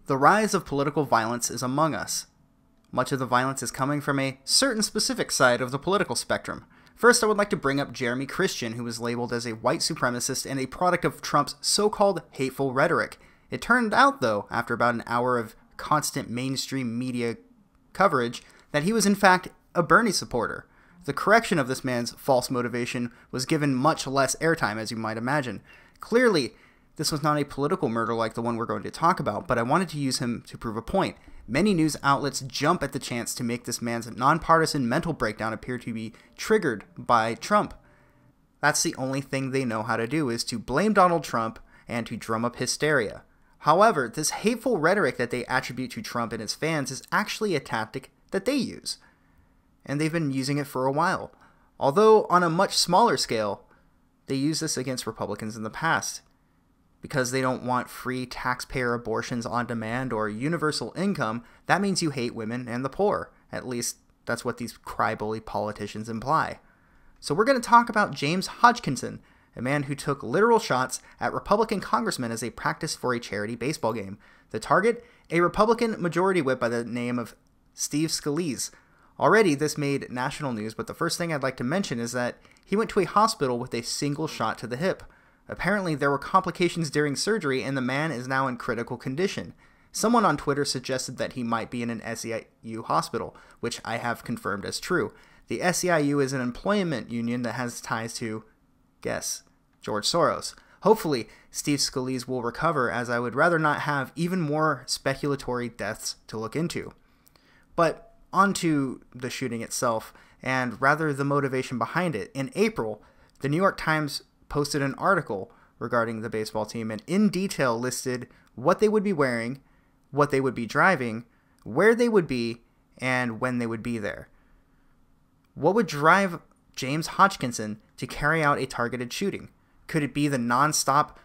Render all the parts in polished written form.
The rise of political violence is among us. Much of the violence is coming from a certain specific side of the political spectrum. First, I would like to bring up Jeremy Christian, who was labeled as a white supremacist and a product of Trump's so-called hateful rhetoric. It turned out, though, after about an hour of constant mainstream media coverage, that he was in fact a Bernie supporter. The correction of this man's false motivation was given much less airtime, as you might imagine. Clearly, this was not a political murder like the one we're going to talk about, but I wanted to use him to prove a point. Many news outlets jump at the chance to make this man's nonpartisan mental breakdown appear to be triggered by Trump. That's the only thing they know how to do, is to blame Donald Trump and to drum up hysteria. However, this hateful rhetoric that they attribute to Trump and his fans is actually a tactic that they use. And they've been using it for a while. Although on a much smaller scale, they used this against Republicans in the past. Because they don't want free taxpayer abortions on demand or universal income, that means you hate women and the poor. At least, that's what these crybaby politicians imply. So we're going to talk about James Hodgkinson, a man who took literal shots at Republican congressmen as they practiced for a charity baseball game. The target? A Republican majority whip by the name of Steve Scalise. Already, this made national news, but the first thing I'd like to mention is that he went to a hospital with a single shot to the hip. Apparently, there were complications during surgery, and the man is now in critical condition. Someone on Twitter suggested that he might be in an SEIU hospital, which I have confirmed as true. The SEIU is an employment union that has ties to, guess, George Soros. Hopefully, Steve Scalise will recover, as I would rather not have even more speculatory deaths to look into. But onto the shooting itself, and rather the motivation behind it. In April, the New York Times posted an article regarding the baseball team and in detail listed what they would be wearing, what they would be driving, where they would be, and when they would be there. What would drive James Hodgkinson to carry out a targeted shooting? Could it be the nonstop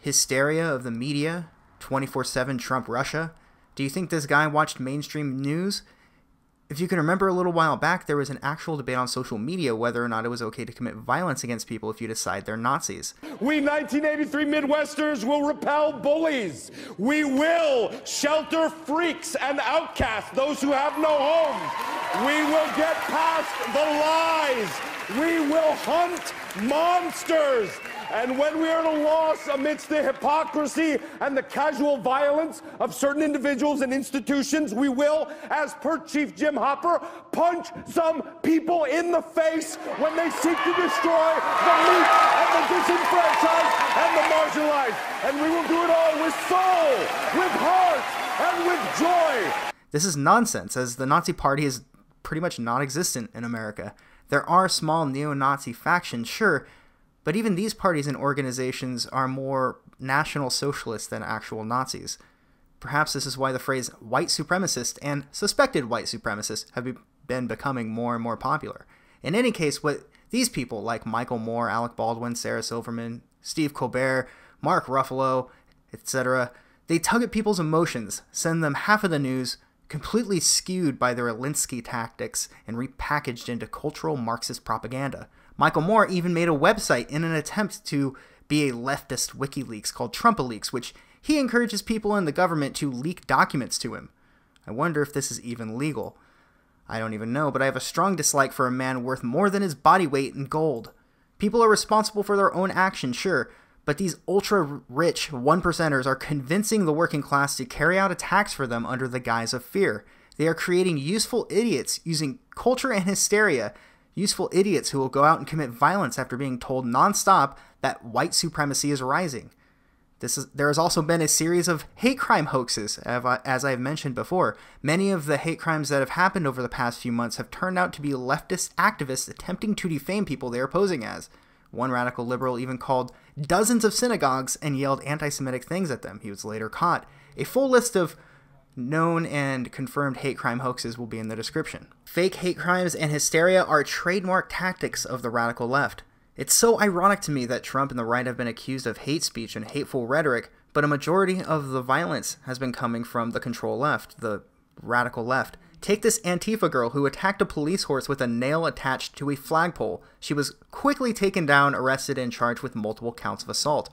hysteria of the media, 24/7 Trump Russia? Do you think this guy watched mainstream news? If you can remember a little while back, there was an actual debate on social media whether or not it was okay to commit violence against people if you decide they're Nazis. We 1983 Midwesterners will repel bullies. We will shelter freaks and outcasts, those who have no homes. We will get past the lies. We will hunt monsters. And when we are at a loss amidst the hypocrisy and the casual violence of certain individuals and institutions, we will, as per Chief Jim Hopper, punch some people in the face when they seek to destroy the meek and the disenfranchised and the marginalized. And we will do it all with soul, with heart, and with joy. This is nonsense, as the Nazi Party is pretty much non-existent in America. There are small neo-Nazi factions, sure, but even these parties and organizations are more national socialist than actual Nazis. Perhaps this is why the phrase white supremacist and suspected white supremacist have been becoming more and more popular. In any case, what these people like Michael Moore, Alec Baldwin, Sarah Silverman, Steve Colbert, Mark Ruffalo, etc., they tug at people's emotions, send them half of the news, completely skewed by their Alinsky tactics and repackaged into cultural Marxist propaganda. Michael Moore even made a website in an attempt to be a leftist WikiLeaks called Trumpaleaks, which he encourages people in the government to leak documents to him. I wonder if this is even legal. I don't even know, but I have a strong dislike for a man worth more than his body weight in gold. People are responsible for their own actions, sure, but these ultra-rich one-percenters are convincing the working class to carry out attacks for them under the guise of fear. They are creating useful idiots using culture and hysteria, useful idiots who will go out and commit violence after being told nonstop that white supremacy is rising. There has also been a series of hate crime hoaxes, as I have mentioned before. Many of the hate crimes that have happened over the past few months have turned out to be leftist activists attempting to defame people they are posing as. One radical liberal even called dozens of synagogues and yelled anti-Semitic things at them. He was later caught. A full list of known and confirmed hate crime hoaxes will be in the description. Fake hate crimes and hysteria are trademark tactics of the radical left. It's so ironic to me that Trump and the right have been accused of hate speech and hateful rhetoric, but a majority of the violence has been coming from the control left, the radical left. Take this Antifa girl who attacked a police horse with a nail attached to a flagpole. She was quickly taken down, arrested, and charged with multiple counts of assault.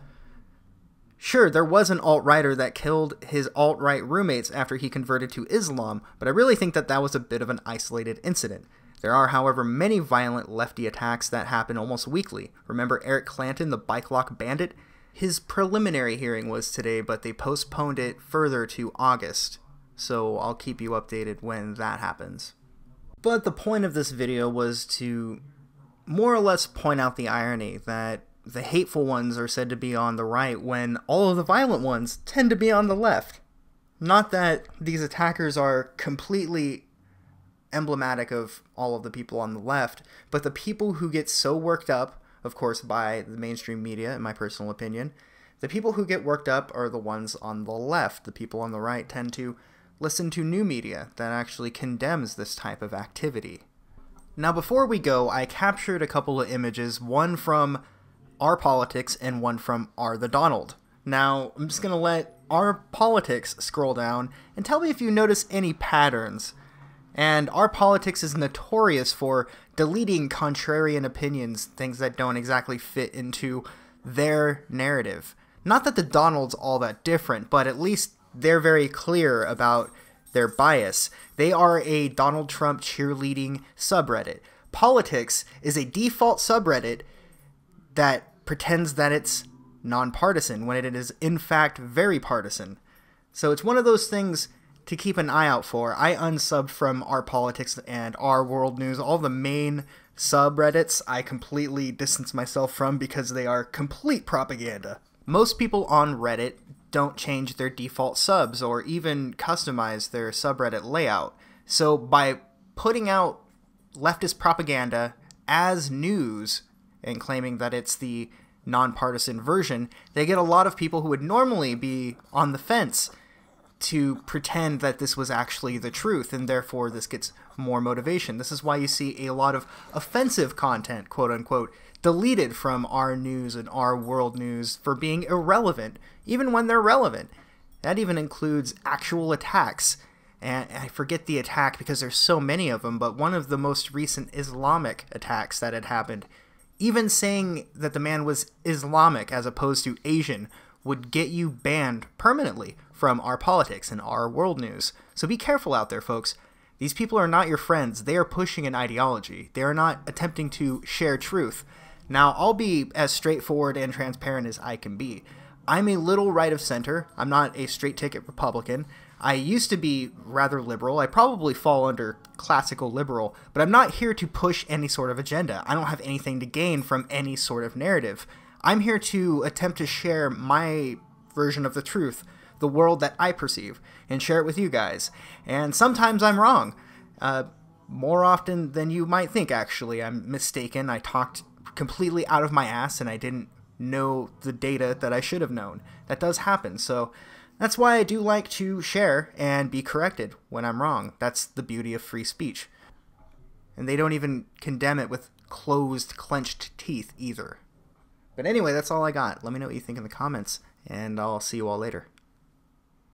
Sure, there was an alt-righter that killed his alt-right roommates after he converted to Islam, but I really think that that was a bit of an isolated incident. There are, however, many violent lefty attacks that happen almost weekly. Remember Eric Clanton, the bike lock bandit? His preliminary hearing was today, but they postponed it further to August. So I'll keep you updated when that happens. But the point of this video was to more or less point out the irony that the hateful ones are said to be on the right when all of the violent ones tend to be on the left. Not that these attackers are completely emblematic of all of the people on the left, but the people who get so worked up, of course by the mainstream media in my personal opinion, the people who get worked up are the ones on the left. The people on the right tend to listen to new media that actually condemns this type of activity. Now before we go, I captured a couple of images, one from Our Politics and one from Are the Donald. Now I'm just going to let Our Politics scroll down and tell me if you notice any patterns. And Our Politics is notorious for deleting contrarian opinions, things that don't exactly fit into their narrative. Not that the Donald's all that different, but at least they're very clear about their bias. They are a Donald Trump cheerleading subreddit. Politics is a default subreddit that pretends that it's nonpartisan when it is in fact very partisan. So it's one of those things to keep an eye out for. I unsubbed from Our Politics and Our World News. All the main subreddits I completely distance myself from because they are complete propaganda. Most people on Reddit don't change their default subs or even customize their subreddit layout. So by putting out leftist propaganda as news and claiming that it's the nonpartisan version, they get a lot of people who would normally be on the fence to pretend that this was actually the truth, and therefore this gets more motivation. This is why you see a lot of offensive content, quote-unquote, deleted from Our News and Our World News for being irrelevant, even when they're relevant. That even includes actual attacks. And I forget the attack because there's so many of them, but one of the most recent Islamic attacks that had happened, even saying that the man was Islamic as opposed to Asian, would get you banned permanently from Our Politics and Our World News. So be careful out there, folks. These people are not your friends. They are pushing an ideology. They are not attempting to share truth. Now, I'll be as straightforward and transparent as I can be. I'm a little right of center. I'm not a straight-ticket Republican. I used to be rather liberal. I probably fall under classical liberal, but I'm not here to push any sort of agenda. I don't have anything to gain from any sort of narrative. I'm here to attempt to share my version of the truth, the world that I perceive, and share it with you guys. And sometimes I'm wrong. More often than you might think, actually. I'm mistaken. I talked completely out of my ass and I didn't know the data that I should have known. That does happen. So that's why I do like to share and be corrected when I'm wrong. That's the beauty of free speech. And they don't even condemn it with closed, clenched teeth either. But anyway, that's all I got. Let me know what you think in the comments, and I'll see you all later.